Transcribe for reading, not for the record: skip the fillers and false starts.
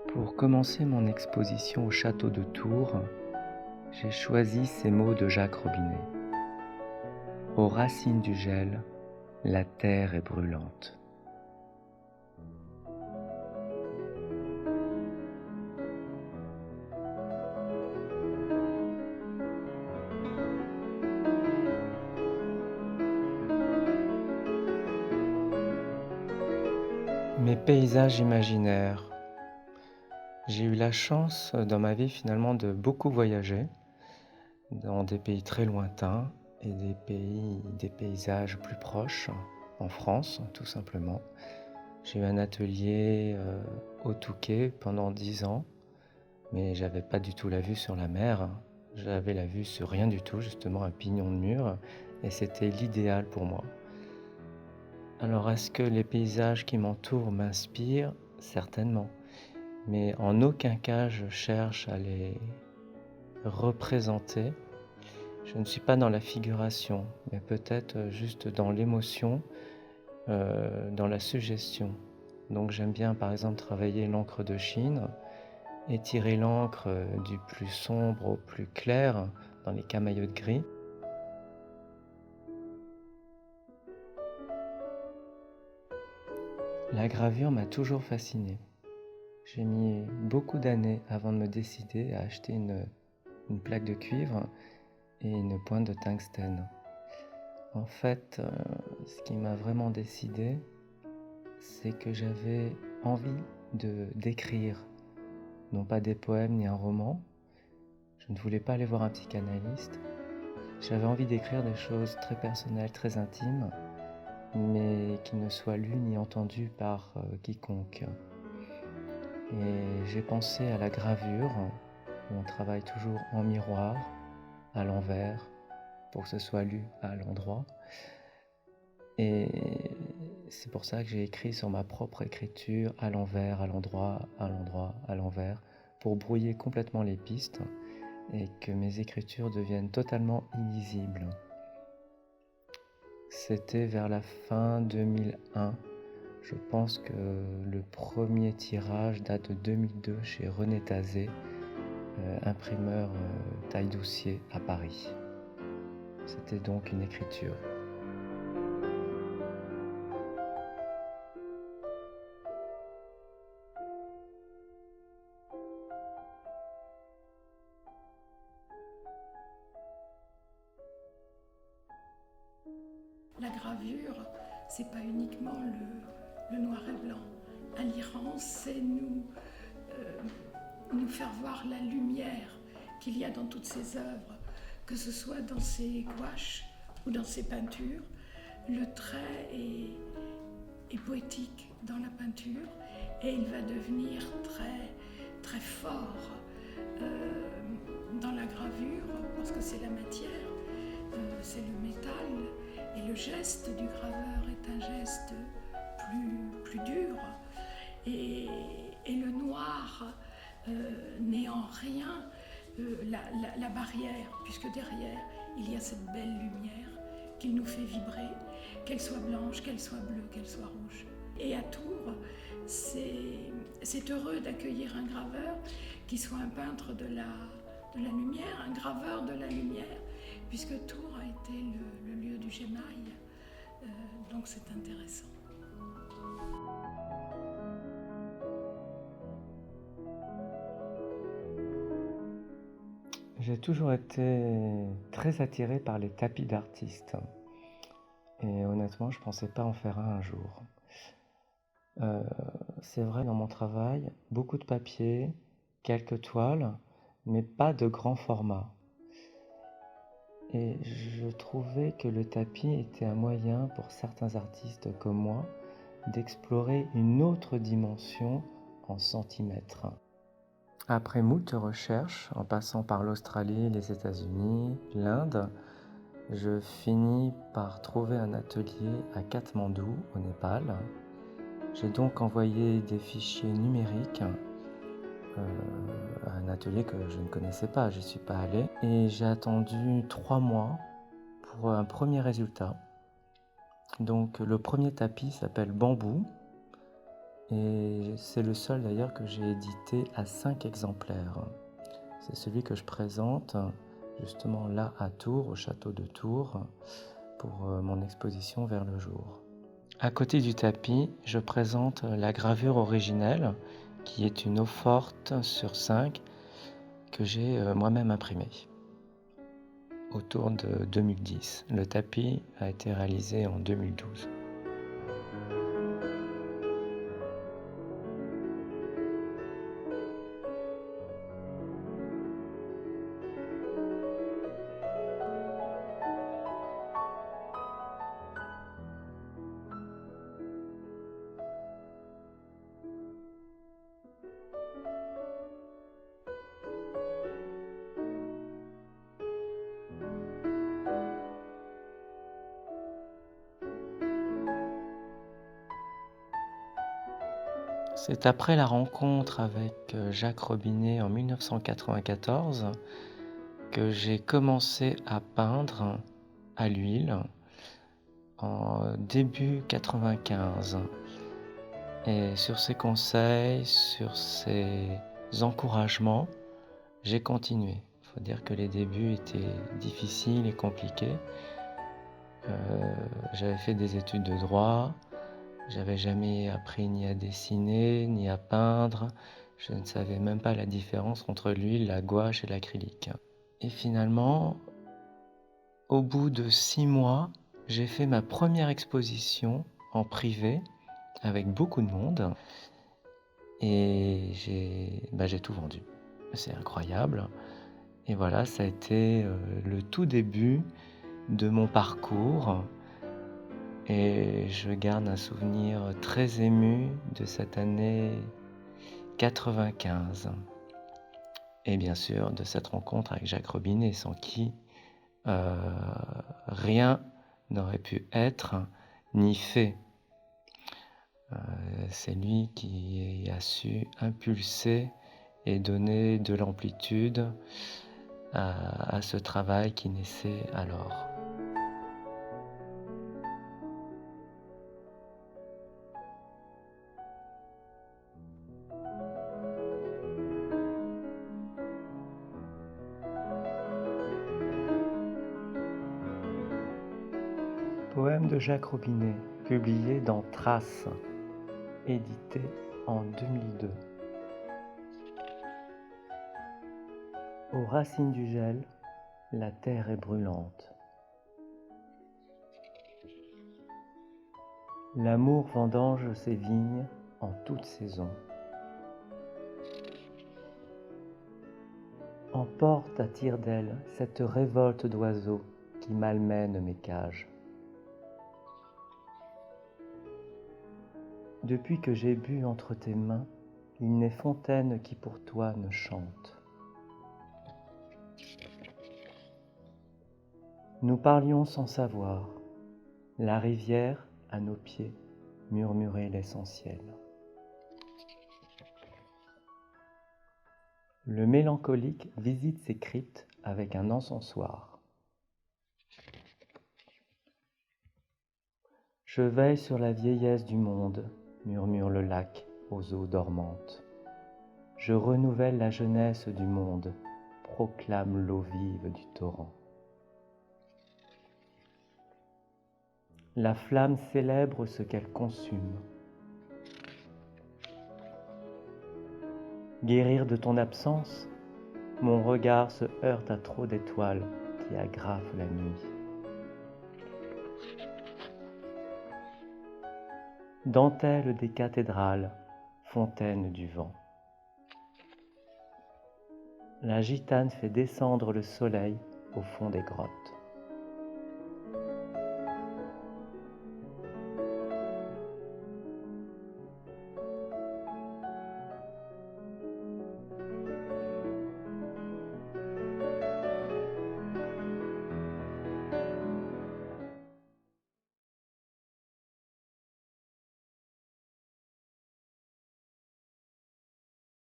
Pour commencer mon exposition au château de Tours, j'ai choisi ces mots de Jacques Robinet. Aux racines du gel, la terre est brûlante. Mes paysages imaginaires. J'ai eu la chance dans ma vie finalement de beaucoup voyager dans des pays très lointains et des paysages plus proches, en France tout simplement. J'ai eu un atelier au Touquet pendant 10 ans, mais j'avais pas du tout la vue sur la mer. J'avais la vue sur rien du tout, justement un pignon de mur, et c'était l'idéal pour moi. Alors est-ce que les paysages qui m'entourent m'inspirent? Certainement. Mais en aucun cas je cherche à les représenter. Je ne suis pas dans la figuration, mais peut-être juste dans l'émotion, dans la suggestion. Donc j'aime bien par exemple travailler l'encre de Chine, étirer l'encre du plus sombre au plus clair dans les camaïeux de gris. La gravure m'a toujours fasciné. J'ai mis beaucoup d'années avant de me décider à acheter une plaque de cuivre et une pointe de tungstène. En fait, ce qui m'a vraiment décidé, c'est que j'avais envie d'écrire, non pas des poèmes ni un roman. Je ne voulais pas aller voir un psychanalyste. J'avais envie d'écrire des choses très personnelles, très intimes, mais qui ne soient lues ni entendues par quiconque. Et j'ai pensé à la gravure, où on travaille toujours en miroir, à l'envers, pour que ce soit lu à l'endroit. Et c'est pour ça que j'ai écrit sur ma propre écriture, à l'envers, à l'endroit, à l'endroit, à l'envers, pour brouiller complètement les pistes et que mes écritures deviennent totalement illisibles. C'était vers la fin 2001. Je pense que le premier tirage date de 2002 chez René Tazé, imprimeur taille-doucier à Paris. C'était donc une écriture. La gravure, c'est pas uniquement le noir et blanc. À l'Iran, c'est nous faire voir la lumière qu'il y a dans toutes ses œuvres, que ce soit dans ses gouaches ou dans ses peintures. Le trait est poétique dans la peinture et il va devenir très, très fort dans la gravure parce que c'est la matière, c'est le métal. Et le geste du graveur est un geste plus dur. Et le noir n'est en rien la barrière, puisque derrière, il y a cette belle lumière qui nous fait vibrer, qu'elle soit blanche, qu'elle soit bleue, qu'elle soit rouge. Et à Tours, c'est heureux d'accueillir un graveur qui soit un peintre de la lumière, un graveur de la lumière, puisque Tours a été le lieu du Gémail, donc c'est intéressant. J'ai toujours été très attiré par les tapis d'artistes. Et honnêtement, je ne pensais pas en faire un jour. C'est vrai, dans mon travail, beaucoup de papier, quelques toiles, mais pas de grand format. Et je trouvais que le tapis était un moyen pour certains artistes comme moi d'explorer une autre dimension en centimètres. Après moult recherches, en passant par l'Australie, les États-Unis, l'Inde, je finis par trouver un atelier à Katmandou, au Népal. J'ai donc envoyé des fichiers numériques à un atelier que je ne connaissais pas, j'y suis pas allé. Et j'ai attendu 3 mois pour un premier résultat. Donc le premier tapis s'appelle Bambou Et c'est le seul d'ailleurs que j'ai édité à 5 exemplaires. C'est celui que je présente justement là à Tours, au château de Tours, pour mon exposition Vers le jour. À côté du tapis, je présente la gravure originelle, qui est une eau-forte sur 5 que j'ai moi-même imprimée autour de 2010. Le tapis a été réalisé en 2012. C'est après la rencontre avec Jacques Robinet en 1994 que j'ai commencé à peindre à l'huile en début 95. Et sur ses conseils, sur ses encouragements, j'ai continué. Il faut dire que les débuts étaient difficiles et compliqués. J'avais fait des études de droit, j'avais jamais appris ni à dessiner, ni à peindre. Je ne savais même pas la différence entre l'huile, la gouache et l'acrylique. Et finalement, au bout de 6 mois, j'ai fait ma première exposition en privé avec beaucoup de monde et j'ai tout vendu. C'est incroyable. Et voilà, ça a été le tout début de mon parcours et je garde un souvenir très ému de cette année 95 et bien sûr de cette rencontre avec Jacques Robinet sans qui rien n'aurait pu être ni fait. C'est lui qui a su impulser et donner de l'amplitude à ce travail qui naissait alors. Poème de Jacques Robinet, publié dans Traces, édité en 2002. Aux racines du gel, la terre est brûlante. L'amour vendange ses vignes en toute saison. Emporte à tire-d'aile cette révolte d'oiseaux qui malmène mes cages. Depuis que j'ai bu entre tes mains, il n'est fontaine qui pour toi ne chante. Nous parlions sans savoir, la rivière à nos pieds murmurait l'essentiel. Le mélancolique visite ses cryptes avec un encensoir. Je veille sur la vieillesse du monde, murmure le lac aux eaux dormantes. Je renouvelle la jeunesse du monde, proclame l'eau vive du torrent. La flamme célèbre ce qu'elle consume. Guérir de ton absence, mon regard se heurte à trop d'étoiles qui aggravent la nuit. Dentelle des cathédrales, fontaine du vent. La gitane fait descendre le soleil au fond des grottes.